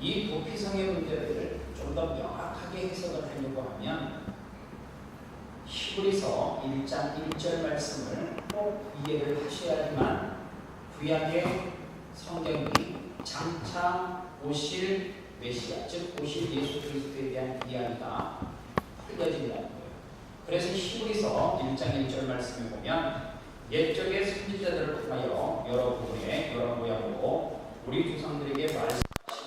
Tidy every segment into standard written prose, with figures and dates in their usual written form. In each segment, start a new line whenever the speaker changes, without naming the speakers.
이 도피성의 문제를 좀 더 명확하게 해석을 하려고 하면 히브리서 1장 1절 말씀을 꼭 이해를 하셔야지만 구약의 성경이 장차 오실 메시아, 즉 오실 예수 그리스도에 대한 이야기가 흘려진다는 거예요. 그래서 히브리서 1장 1절 말씀에 보면 옛적의 선지자들을 통하여 여러 부분에 여러 모양으로 우리 조상들에게 말씀하신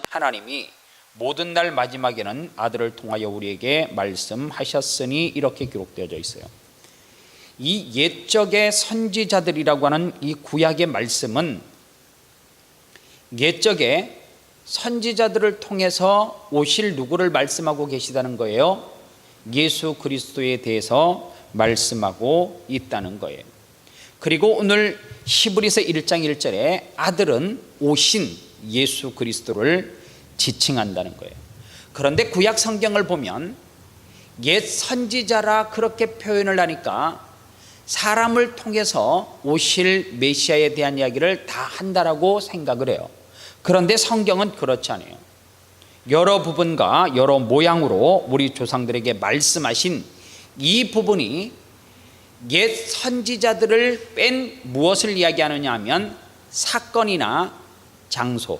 하나님이 모든 날 마지막에는 아들을 통하여 우리에게 말씀하셨으니 이렇게 기록되어져 있어요. 이 옛적의 선지자들이라고 하는 이 구약의 말씀은 옛적의 선지자들을 통해서 오실 누구를 말씀하고 계시다는 거예요? 예수 그리스도에 대해서 말씀하고 있다는 거예요. 그리고 오늘 히브리서 1장 1절에 아들은 오신 예수 그리스도를 지칭한다는 거예요. 그런데 구약 성경을 보면 옛 선지자라 그렇게 표현을 하니까 사람을 통해서 오실 메시아에 대한 이야기를 다 한다라고 생각을 해요. 그런데 성경은 그렇지 않아요. 여러 부분과 여러 모양으로 우리 조상들에게 말씀하신 이 부분이 옛 선지자들을 뺀 무엇을 이야기하느냐 하면 사건이나 장소,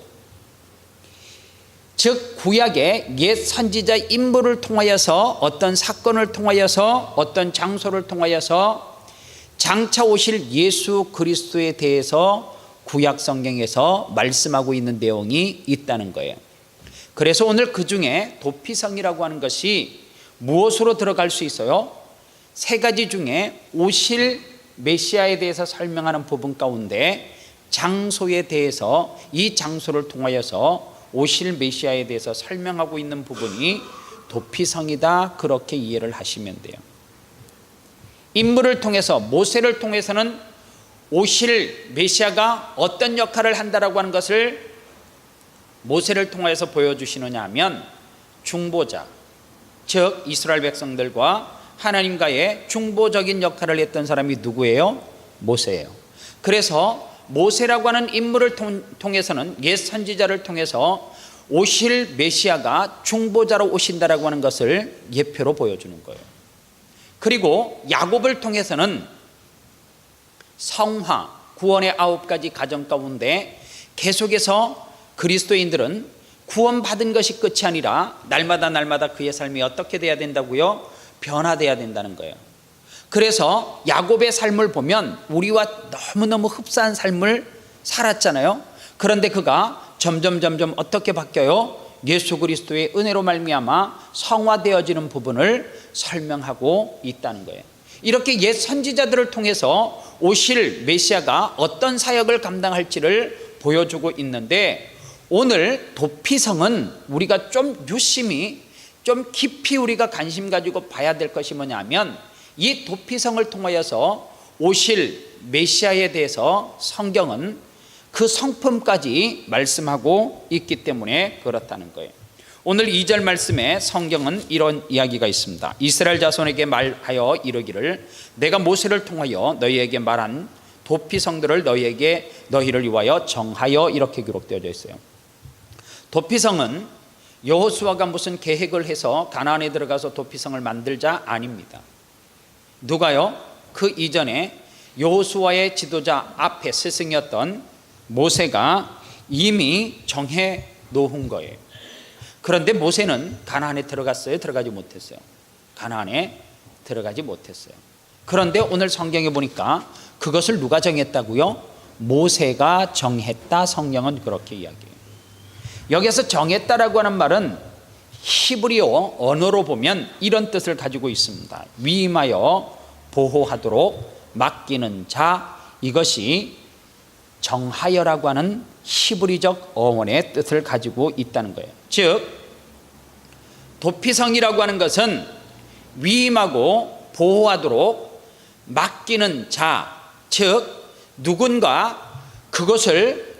즉 구약의 옛 선지자 인물을 통하여서 어떤 사건을 통하여서 어떤 장소를 통하여서 장차 오실 예수 그리스도에 대해서 구약 성경에서 말씀하고 있는 내용이 있다는 거예요. 그래서 오늘 그 중에 도피성이라고 하는 것이 무엇으로 들어갈 수 있어요? 세 가지 중에 오실 메시아에 대해서 설명하는 부분 가운데 장소에 대해서 이 장소를 통하여서 오실 메시아에 대해서 설명하고 있는 부분이 도피성이다, 그렇게 이해를 하시면 돼요. 인물을 통해서 모세를 통해서는 오실 메시아가 어떤 역할을 한다라고 하는 것을 모세를 통해서 보여주시느냐 하면 중보자, 즉 이스라엘 백성들과 하나님과의 중보적인 역할을 했던 사람이 누구예요? 모세예요. 그래서 모세라고 하는 인물을 통해서는 옛 선지자를 통해서 오실 메시아가 중보자로 오신다라고 하는 것을 예표로 보여주는 거예요. 그리고 야곱을 통해서는 성화, 구원의 9가지 가정 가운데 계속해서 그리스도인들은 구원받은 것이 끝이 아니라 날마다 그의 삶이 어떻게 돼야 된다고요? 변화돼야 된다는 거예요. 그래서 야곱의 삶을 보면 우리와 너무너무 흡사한 삶을 살았잖아요. 그런데 그가 점점 어떻게 바뀌어요? 예수 그리스도의 은혜로 말미암아 성화되어지는 부분을 설명하고 있다는 거예요. 이렇게 옛 선지자들을 통해서 오실 메시아가 어떤 사역을 감당할지를 보여주고 있는데, 오늘 도피성은 우리가 좀 유심히 좀 깊이 우리가 관심 가지고 봐야 될 것이 뭐냐면, 이 도피성을 통하여서 오실 메시아에 대해서 성경은 그 성품까지 말씀하고 있기 때문에 그렇다는 거예요. 오늘 2절 말씀에 성경은 이런 이야기가 있습니다. 이스라엘 자손에게 말하여 이르기를 내가 모세를 통하여 너희에게 말한 도피성들을 너희를 위하여 정하여, 이렇게 기록되어져 있어요. 도피성은 여호수아가 무슨 계획을 해서 가나안에 들어가서 도피성을 만들자 아닙니다. 누가요? 그 이전에 여호수아의 지도자 앞에 스승이었던 모세가 이미 정해 놓은 거예요. 그런데 모세는 가나안에 들어갔어요? 들어가지 못했어요? 가나안에 들어가지 못했어요. 그런데 오늘 성경에 보니까 그것을 누가 정했다고요? 모세가 정했다. 성경은 그렇게 이야기해요. 여기서 정했다라고 하는 말은 히브리어 언어로 보면 이런 뜻을 가지고 있습니다. 위임하여 보호하도록 맡기는 자, 이것이 정하여라고 하는 히브리적 어원의 뜻을 가지고 있다는 거예요. 즉 도피성이라고 하는 것은 위임하고 보호하도록 맡기는 자, 즉 누군가 그것을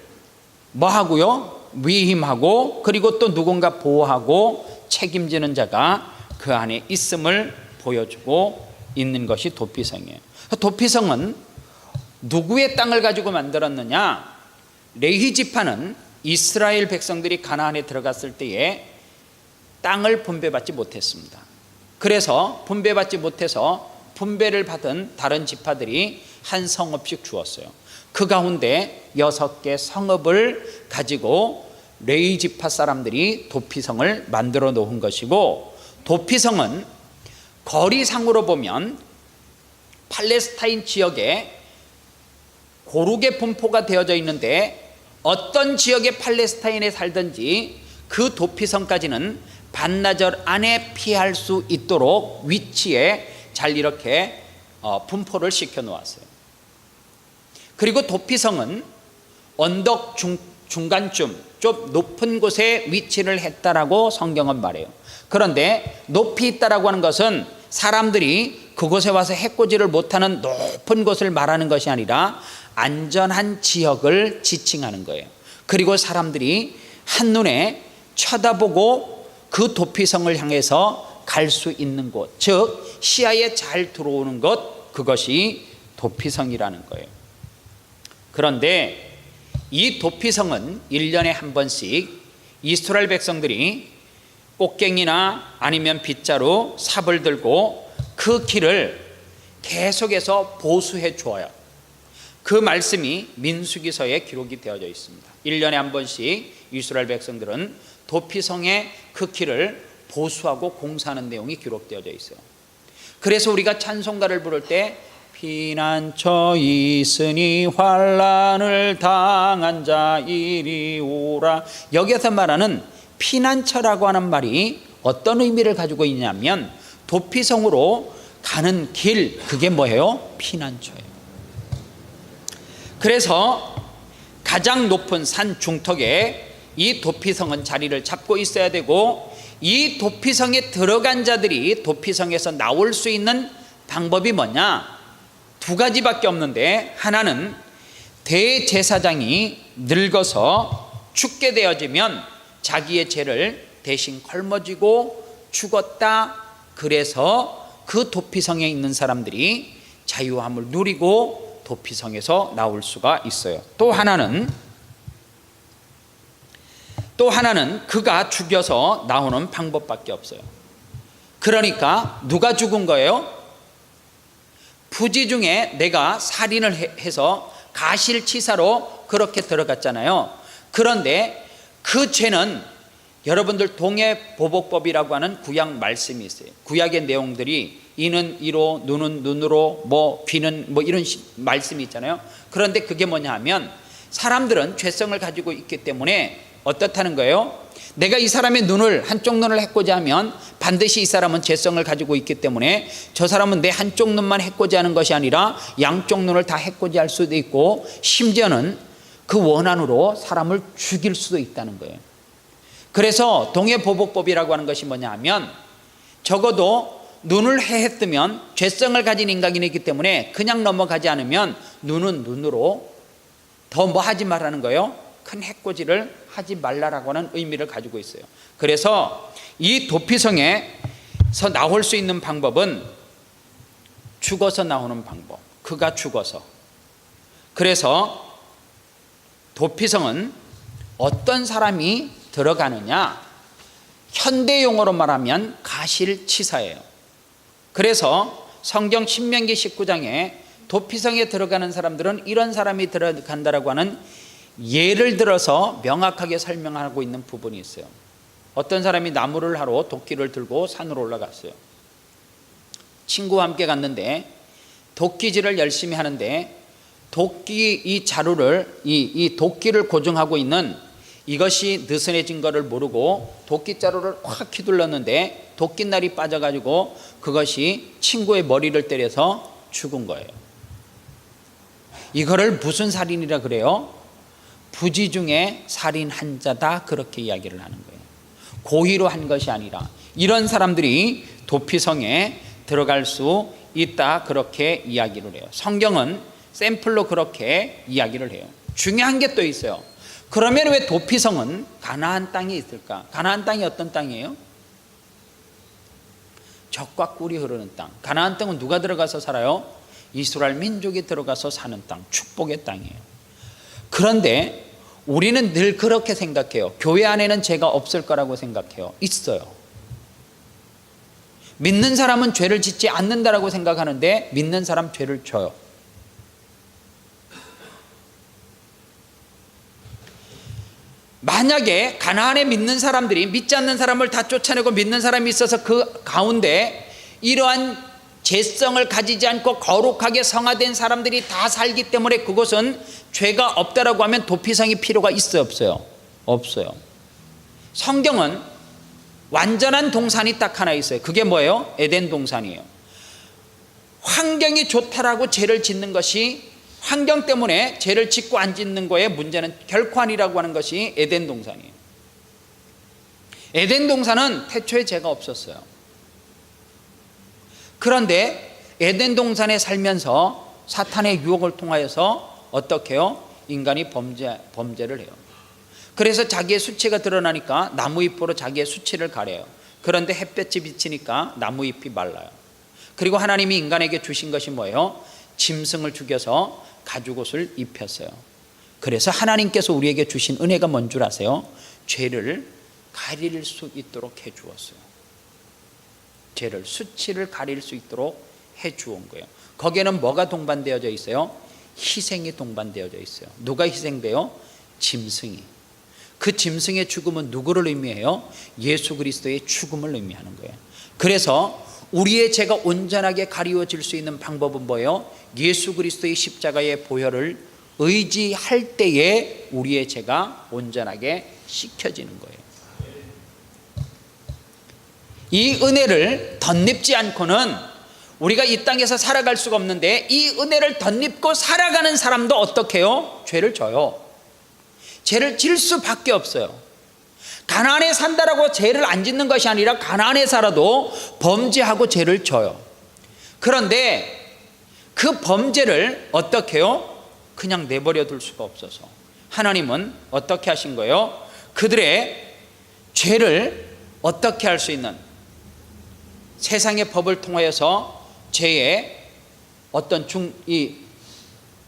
뭐 하고요? 위임하고, 그리고 또 누군가 보호하고 책임지는 자가 그 안에 있음을 보여주고 있는 것이 도피성이에요. 도피성은 누구의 땅을 가지고 만들었느냐? 레위 지파는 이스라엘 백성들이 가나안에 들어갔을 때에 땅을 분배받지 못했습니다. 그래서 분배받지 못해서 분배를 받은 다른 지파들이 한 성읍씩 주었어요. 그 가운데 6개 성읍을 가지고 레위 지파 사람들이 도피성을 만들어 놓은 것이고, 도피성은 거리상으로 보면 팔레스타인 지역에 고르게 분포가 되어져 있는데, 어떤 지역의 팔레스타인에 살든지 그 도피성까지는 반나절 안에 피할 수 있도록 위치에 잘 이렇게 분포를 시켜 놓았어요. 그리고 도피성은 언덕 중간쯤 좀 높은 곳에 위치를 했다라고 성경은 말해요. 그런데 높이 있다라고 하는 것은 사람들이 그곳에 와서 해코지를 못하는 높은 곳을 말하는 것이 아니라 안전한 지역을 지칭하는 거예요. 그리고 사람들이 한눈에 쳐다보고 그 도피성을 향해서 갈 수 있는 곳, 즉 시야에 잘 들어오는 것, 그것이 도피성이라는 거예요. 그런데 이 도피성은 1년에 한 번씩 이스라엘 백성들이 꽃갱이나 아니면 빗자루, 삽을 들고 그 길을 계속해서 보수해 주어요. 그 말씀이 민수기서에 기록이 되어져 있습니다. 1년에 한 번씩 이스라엘 백성들은 도피성의 그 길을 보수하고 공사하는 내용이 기록되어져 있어요. 그래서 우리가 찬송가를 부를 때 피난처 있으니 환난을 당한 자 이리 오라, 여기에서 말하는 피난처라고 하는 말이 어떤 의미를 가지고 있냐면 도피성으로 가는 길, 그게 뭐예요? 피난처예요. 그래서 가장 높은 산 중턱에 이 도피성은 자리를 잡고 있어야 되고, 이 도피성에 들어간 자들이 도피성에서 나올 수 있는 방법이 뭐냐? 2가지밖에 없는데, 하나는 대제사장이 늙어서 죽게 되어지면 자기의 죄를 대신 걸머쥐고 죽었다, 그래서 그 도피성에 있는 사람들이 자유함을 누리고 도피성에서 나올 수가 있어요. 또 하나는 그가 죽여서 나오는 방법밖에 없어요. 그러니까 누가 죽은 거예요? 부지 중에 내가 살인을 해서 가실치사로 그렇게 들어갔잖아요. 그런데 그 죄는 여러분들 동해보복법이라고 하는 구약 말씀이 있어요. 구약의 내용들이 이는 이로, 눈은 눈으로, 귀는 이런 말씀이 있잖아요. 그런데 그게 뭐냐 하면 사람들은 죄성을 가지고 있기 때문에 어떻다는 거예요? 내가 이 사람의 한쪽 눈을 해코지 하면 반드시 이 사람은 죄성을 가지고 있기 때문에 저 사람은 내 한쪽 눈만 해코지 하는 것이 아니라 양쪽 눈을 다 해코지 할 수도 있고, 심지어는 그 원한으로 사람을 죽일 수도 있다는 거예요. 그래서 동해보복법이라고 하는 것이 뭐냐 하면, 적어도 눈을 해했으면 죄성을 가진 인간이기 때문에 그냥 넘어가지 않으면 눈은 눈으로, 더 하지 말라는 거예요? 큰 해코지를 하지 말라라고 하는 의미를 가지고 있어요. 그래서 이 도피성에서 나올 수 있는 방법은 죽어서 나오는 방법, 그가 죽어서. 그래서 도피성은 어떤 사람이 들어가느냐, 현대 용어로 말하면 가실치사예요. 그래서 성경 신명기 19장에 도피성에 들어가는 사람들은 이런 사람이 들어간다라고 하는 예를 들어서 명확하게 설명하고 있는 부분이 있어요. 어떤 사람이 나무를 하러 도끼를 들고 산으로 올라갔어요. 친구와 함께 갔는데 도끼질을 열심히 하는데 도끼 이 자루를 이 도끼를 고정하고 있는 이것이 느슨해진 것을 모르고 도끼 자루를 확 휘둘렀는데 도끼날이 빠져가지고 그것이 친구의 머리를 때려서 죽은 거예요. 이거를 무슨 살인이라 그래요? 부지 중에 살인한 자다, 그렇게 이야기를 하는 거예요. 고의로 한 것이 아니라 이런 사람들이 도피성에 들어갈 수 있다, 그렇게 이야기를 해요. 성경은 샘플로 그렇게 이야기를 해요. 중요한 게 또 있어요. 그러면 왜 도피성은 가나안 땅에 있을까? 가나안 땅이 어떤 땅이에요? 젖과 꿀이 흐르는 땅. 가나안 땅은 누가 들어가서 살아요? 이스라엘 민족이 들어가서 사는 땅, 축복의 땅이에요. 그런데 우리는 늘 그렇게 생각해요. 교회 안에는 죄가 없을 거라고 생각해요. 있어요. 믿는 사람은 죄를 짓지 않는다라고 생각하는데 믿는 사람 죄를 져요. 만약에 가나안에 믿는 사람들이 믿지 않는 사람을 다 쫓아내고 믿는 사람이 있어서 그 가운데 이러한 죄성을 가지지 않고 거룩하게 성화된 사람들이 다 살기 때문에 그곳은 죄가 없다라고 하면 도피성이 필요가 있어요, 없어요? 없어요. 성경은 완전한 동산이 딱 하나 있어요. 그게 뭐예요? 에덴 동산이에요. 환경이 좋다라고 죄를 짓는 것이, 환경 때문에 죄를 짓고 안 짓는 거에 문제는 결코 아니라고 하는 것이 에덴 동산이에요. 에덴 동산은 태초에 죄가 없었어요. 그런데 에덴 동산에 살면서 사탄의 유혹을 통하여서 어떻게 해요? 인간이 범죄를 해요. 그래서 자기의 수치가 드러나니까 나무잎으로 자기의 수치를 가려요. 그런데 햇볕이 비치니까 나무잎이 말라요. 그리고 하나님이 인간에게 주신 것이 뭐예요? 짐승을 죽여서 가죽옷을 입혔어요. 그래서 하나님께서 우리에게 주신 은혜가 뭔 줄 아세요? 죄를 가릴 수 있도록 해 주었어요. 죄를, 수치를 가릴 수 있도록 해 주온 거예요. 거기에는 뭐가 동반되어져 있어요? 희생이 동반되어져 있어요. 누가 희생돼요? 짐승이. 그 짐승의 죽음은 누구를 의미해요? 예수 그리스도의 죽음을 의미하는 거예요. 그래서 우리의 죄가 온전하게 가리워질 수 있는 방법은 뭐예요? 예수 그리스도의 십자가의 보혈을 의지할 때에 우리의 죄가 온전하게 씻겨지는 거예요. 이 은혜를 덧입지 않고는 우리가 이 땅에서 살아갈 수가 없는데, 이 은혜를 덧입고 살아가는 사람도 어떻게 해요? 죄를 져요. 죄를 질 수밖에 없어요. 가나안에 산다라고 죄를 안 짓는 것이 아니라 가나안에 살아도 범죄하고 죄를 져요. 그런데 그 범죄를 어떻게 해요? 그냥 내버려 둘 수가 없어서 하나님은 어떻게 하신 거예요? 그들의 죄를 어떻게 할 수 있는, 세상의 법을 통하여서 죄의 어떤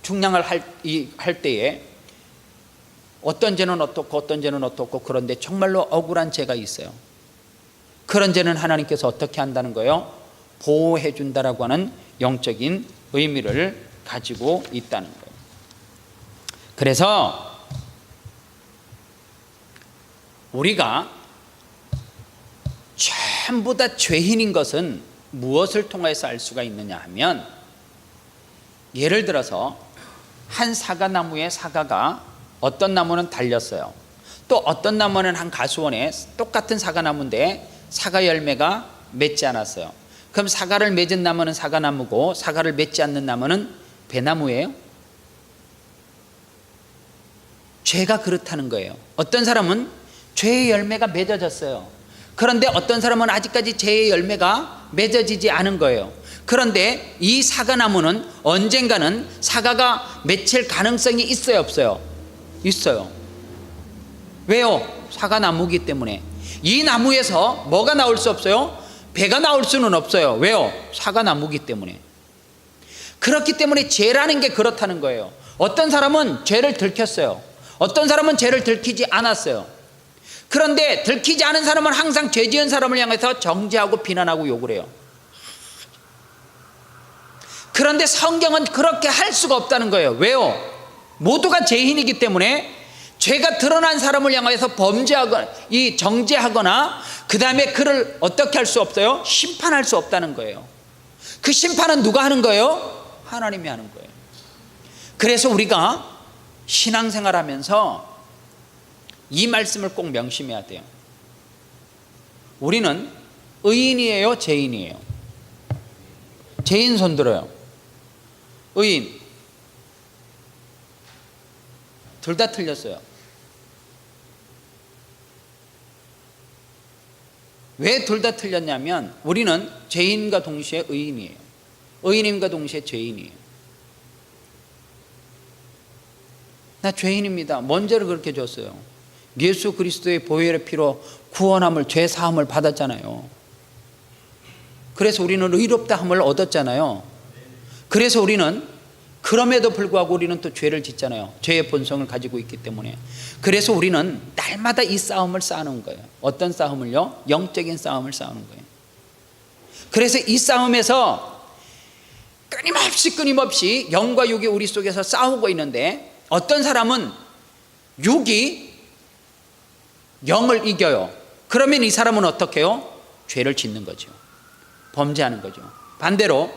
중량을 할 때에 어떤 죄는 어떻고 어떤 죄는 어떻고, 그런데 정말로 억울한 죄가 있어요. 그런 죄는 하나님께서 어떻게 한다는 거예요? 보호해 준다라고 하는 영적인 의미를 가지고 있다는 거예요. 그래서 우리가 전부 다 죄인인 것은 무엇을 통해서 알 수가 있느냐 하면, 예를 들어서 한 사과나무에 사과가, 어떤 나무는 달렸어요. 또 어떤 나무는 한 가수원에 똑같은 사과나무인데 사과 열매가 맺지 않았어요. 그럼 사과를 맺은 나무는 사과나무고 사과를 맺지 않는 나무는 배나무예요? 죄가 그렇다는 거예요. 어떤 사람은 죄의 열매가 맺어졌어요. 그런데 어떤 사람은 아직까지 죄의 열매가 맺어지지 않은 거예요. 그런데 이 사과나무는 언젠가는 사과가 맺힐 가능성이 있어요, 없어요? 있어요. 왜요? 사과나무이기 때문에. 이 나무에서 뭐가 나올 수 없어요? 배가 나올 수는 없어요. 왜요? 사과나무이기 때문에. 그렇기 때문에 죄라는 게 그렇다는 거예요. 어떤 사람은 죄를 들켰어요. 어떤 사람은 죄를 들키지 않았어요. 그런데 들키지 않은 사람은 항상 죄 지은 사람을 향해서 정죄하고 비난하고 욕을 해요. 그런데 성경은 그렇게 할 수가 없다는 거예요. 왜요? 모두가 죄인이기 때문에 죄가 드러난 사람을 향해서 범죄하거나 정죄하거나 그 다음에 그를 어떻게 할 수 없어요? 심판할 수 없다는 거예요. 그 심판은 누가 하는 거예요? 하나님이 하는 거예요. 그래서 우리가 신앙생활하면서 이 말씀을 꼭 명심해야 돼요. 우리는 의인이에요, 죄인이에요? 죄인 손 들어요. 의인. 둘 다 틀렸어요. 왜 둘 다 틀렸냐면, 우리는 죄인과 동시에 의인이에요. 의인임과 동시에 죄인이에요. 나 죄인입니다. 뭔 죄를 그렇게 줬어요? 예수 그리스도의 보혈의 피로 구원함을, 죄 사함을 받았잖아요. 그래서 우리는 의롭다함을 얻었잖아요. 그래서 우리는 그럼에도 불구하고 우리는 또 죄를 짓잖아요. 죄의 본성을 가지고 있기 때문에. 그래서 우리는 날마다 이 싸움을 싸우는 거예요. 어떤 싸움을요? 영적인 싸움을 싸우는 거예요. 그래서 이 싸움에서 끊임없이 영과 육이 우리 속에서 싸우고 있는데, 어떤 사람은 육이 영을 이겨요. 그러면 이 사람은 어떻게 해요? 죄를 짓는 거죠. 범죄하는 거죠. 반대로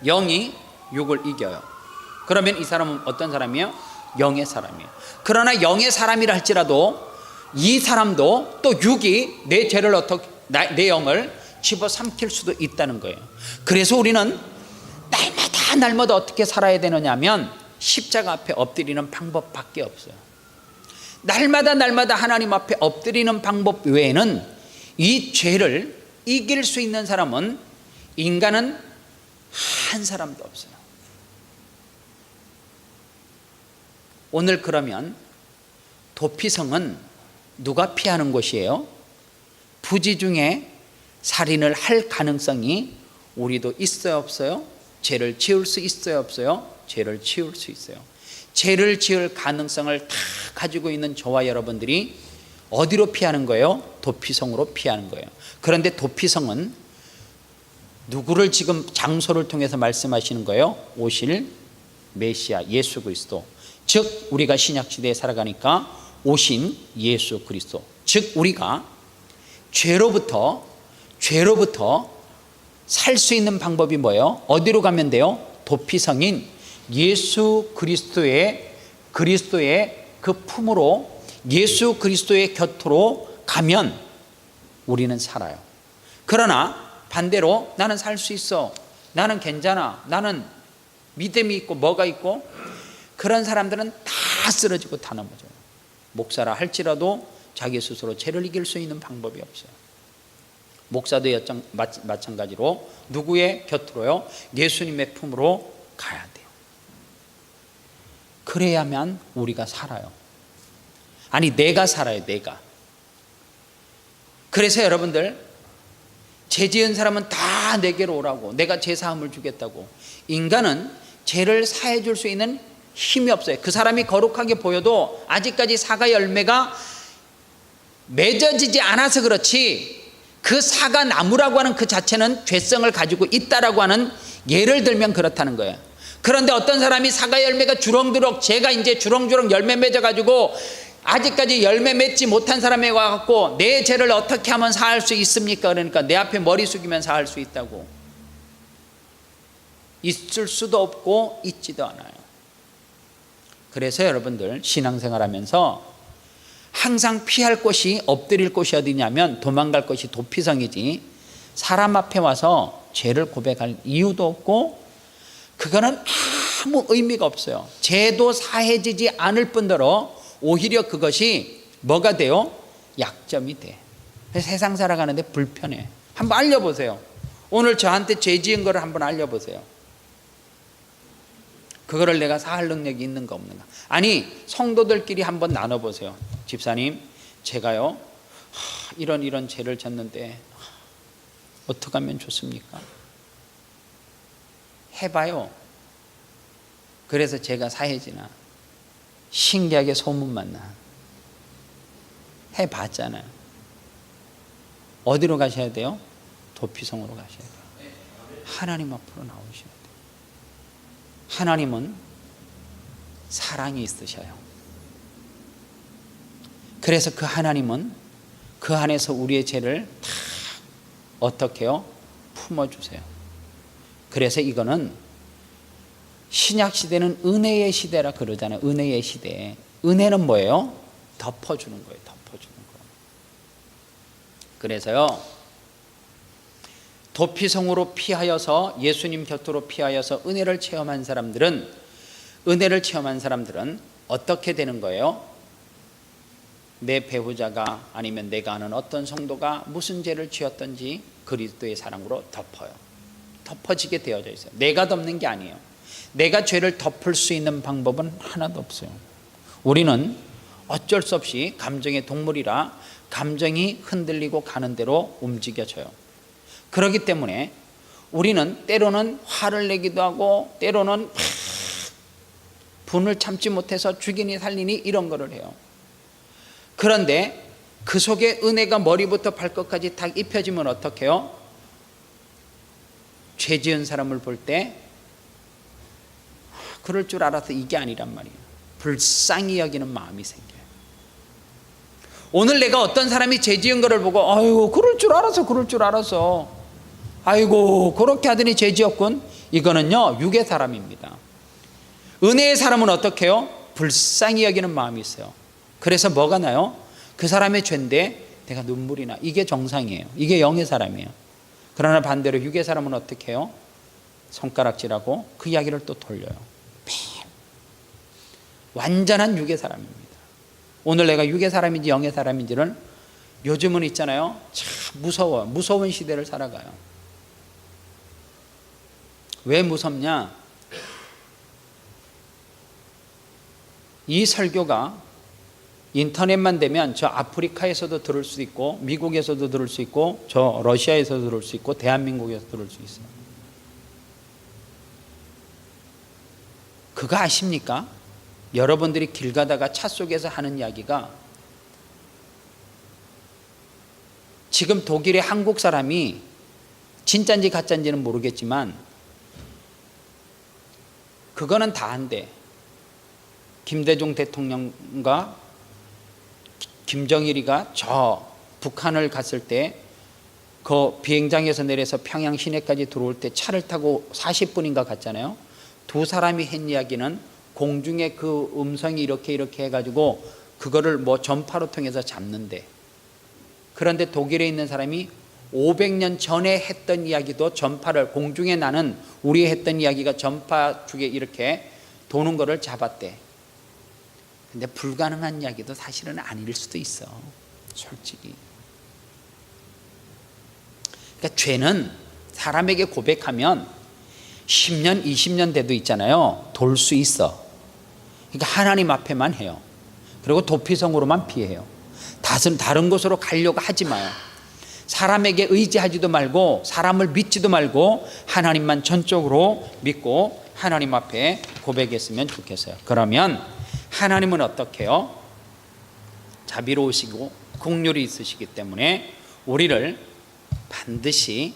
영이 육을 이겨요. 그러면 이 사람은 어떤 사람이에요? 영의 사람이에요. 그러나 영의 사람이라 할지라도 이 사람도 또 육이 내 죄를 내 영을 집어삼킬 수도 있다는 거예요. 그래서 우리는 날마다 어떻게 살아야 되느냐 하면 십자가 앞에 엎드리는 방법밖에 없어요. 날마다 하나님 앞에 엎드리는 방법 외에는 이 죄를 이길 수 있는 사람은, 인간은 한 사람도 없어요. 오늘 그러면 도피성은 누가 피하는 곳이에요? 부지 중에 살인을 할 가능성이 우리도 있어요, 없어요? 죄를 지을 수 있어요, 없어요? 죄를 지을 수 있어요. 죄를 지을 가능성을 다 가지고 있는 저와 여러분들이 어디로 피하는 거예요? 도피성으로 피하는 거예요. 그런데 도피성은 누구를 지금 장소를 통해서 말씀하시는 거예요? 오실 메시아 예수 그리스도, 즉 우리가 신약시대에 살아가니까 오신 예수 그리스도, 즉 우리가 죄로부터 살 수 있는 방법이 뭐예요? 어디로 가면 돼요? 도피성인 예수 그리스도의 그 품으로, 예수 그리스도의 곁으로 가면 우리는 살아요. 그러나 반대로 나는 살 수 있어, 나는 괜찮아, 나는 믿음이 있고 뭐가 있고, 그런 사람들은 다 쓰러지고 다 넘어져요. 목사라 할지라도 자기 스스로 죄를 이길 수 있는 방법이 없어요. 목사도 마찬가지로 누구의 곁으로요? 예수님의 품으로 가야 돼요. 그래야만 우리가 살아요. 아니, 내가 살아요, 내가. 그래서 여러분들, 죄 지은 사람은 다 내게로 오라고, 내가 죄 사함을 주겠다고. 인간은 죄를 사해 줄 수 있는 힘이 없어요. 그 사람이 거룩하게 보여도 아직까지 사과 열매가 맺어지지 않아서 그렇지, 그 사과 나무라고 하는 그 자체는 죄성을 가지고 있다라고 하는, 예를 들면 그렇다는 거예요. 그런데 어떤 사람이 사과 열매가 주렁주렁, 제가 이제 주렁주렁 열매 맺어가지고 아직까지 열매 맺지 못한 사람에 와갖고 내 죄를 어떻게 하면 사할 수 있습니까? 그러니까 내 앞에 머리 숙이면 사할 수 있다고. 있을 수도 없고 있지도 않아요. 그래서 여러분들 신앙생활 하면서 항상 피할 곳이, 엎드릴 곳이 어디냐면 도망갈 곳이 도피성이지, 사람 앞에 와서 죄를 고백할 이유도 없고 그거는 아무 의미가 없어요. 죄도 사해지지 않을 뿐더러 오히려 그것이 뭐가 돼요? 약점이 돼. 세상 살아가는데 불편해. 한번 알려보세요. 오늘 저한테 죄 지은 거를 한번 알려보세요. 그거를 내가 사할 능력이 있는가 없는가. 아니, 성도들끼리 한번 나눠보세요. 집사님, 제가요 이런 죄를 졌는데 어떻게 하면 좋습니까? 해봐요. 그래서 제가 사해지나? 신기하게 소문만 나. 해봤잖아요. 어디로 가셔야 돼요? 도피성으로 가셔야 돼요. 하나님 앞으로 나오셔야 돼요. 하나님은 사랑이 있으셔요. 그래서 그 하나님은 그 안에서 우리의 죄를 다 어떻게 해요? 품어주세요. 그래서 이거는 신약시대는 은혜의 시대라 그러잖아요. 은혜의 시대. 은혜는 뭐예요? 덮어주는 거예요. 덮어주는 거. 그래서요, 도피성으로 피하여서, 예수님 곁으로 피하여서 은혜를 체험한 사람들은 어떻게 되는 거예요? 내 배우자가, 아니면 내가 아는 어떤 성도가 무슨 죄를 지었든지 그리스도의 사랑으로 덮어요. 덮어지게 되어져 있어요. 내가 덮는 게 아니에요. 내가 죄를 덮을 수 있는 방법은 하나도 없어요. 우리는 어쩔 수 없이 감정의 동물이라 감정이 흔들리고 가는 대로 움직여져요. 그렇기 때문에 우리는 때로는 화를 내기도 하고, 때로는 분을 참지 못해서 죽이니 살리니 이런 거를 해요. 그런데 그 속에 은혜가 머리부터 발끝까지 딱 입혀지면 어떻게 해요? 죄 지은 사람을 볼 때 그럴 줄 알아서 이게 아니란 말이에요. 불쌍히 여기는 마음이 생겨요. 오늘 내가 어떤 사람이 죄 지은 거를 보고 아이고 그럴 줄 알았어 아이고 그렇게 하더니 죄 지었군. 이거는요 육의 사람입니다. 은혜의 사람은 어떻게 해요? 불쌍히 여기는 마음이 있어요. 그래서 뭐가 나요? 그 사람의 죄인데 내가 눈물이 나. 이게 정상이에요. 이게 영의 사람이에요. 그러나 반대로 육의 사람은 어떻게 해요? 손가락질하고 그 이야기를 또 돌려요. 완전한 육의 사람입니다. 오늘 내가 육의 사람인지 영의 사람인지를 요즘은 있잖아요. 참 무서운 시대를 살아가요. 왜 무섭냐? 이 설교가 인터넷만 되면 저 아프리카에서도 들을 수 있고 미국에서도 들을 수 있고 저 러시아에서도 들을 수 있고 대한민국에서 들을 수 있어요. 그거 아십니까? 여러분들이 길 가다가 차 속에서 하는 이야기가 지금 독일의 한국 사람이 진짜인지 가짜인지는 모르겠지만 그거는 다 한대. 김대중 대통령과 김정일이가 저 북한을 갔을 때 그 비행장에서 내려서 평양 시내까지 들어올 때 차를 타고 40분인가 갔잖아요. 두 사람이 한 이야기는 공중에 그 음성이 이렇게 해가지고 그거를 뭐 전파로 통해서 잡는데, 그런데 독일에 있는 사람이 500년 전에 했던 이야기도 전파를 공중에 나는 우리 했던 이야기가 전파 쪽에 이렇게 도는 거를 잡았대. 근데 불가능한 이야기도 사실은 아닐 수도 있어. 솔직히. 그러니까 죄는 사람에게 고백하면 10년, 20년 돼도 있잖아요. 돌 수 있어. 그러니까 하나님 앞에만 해요. 그리고 도피성으로만 피해요. 다른 곳으로 가려고 하지 마요. 사람에게 의지하지도 말고 사람을 믿지도 말고 하나님만 전적으로 믿고 하나님 앞에 고백했으면 좋겠어요. 그러면 하나님은 어떻게 해요? 자비로우시고 긍휼이 있으시기 때문에 우리를 반드시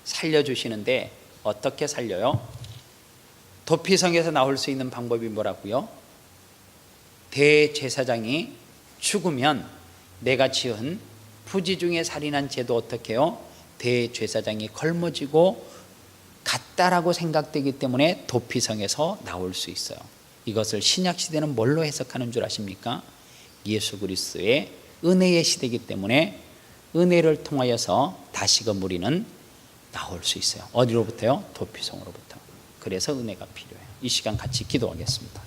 살려주시는데 어떻게 살려요? 도피성에서 나올 수 있는 방법이 뭐라고요? 대제사장이 죽으면 내가 지은 부지 중에 살인한 죄도 어떻게 해요? 대제사장이 걸머지고 같다라고 생각되기 때문에 도피성에서 나올 수 있어요. 이것을 신약시대는 뭘로 해석하는 줄 아십니까? 예수 그리스도의 은혜의 시대이기 때문에 은혜를 통하여서 다시금 우리는 나올 수 있어요. 어디로부터요? 도피성으로부터. 그래서 은혜가 필요해요. 이 시간 같이 기도하겠습니다.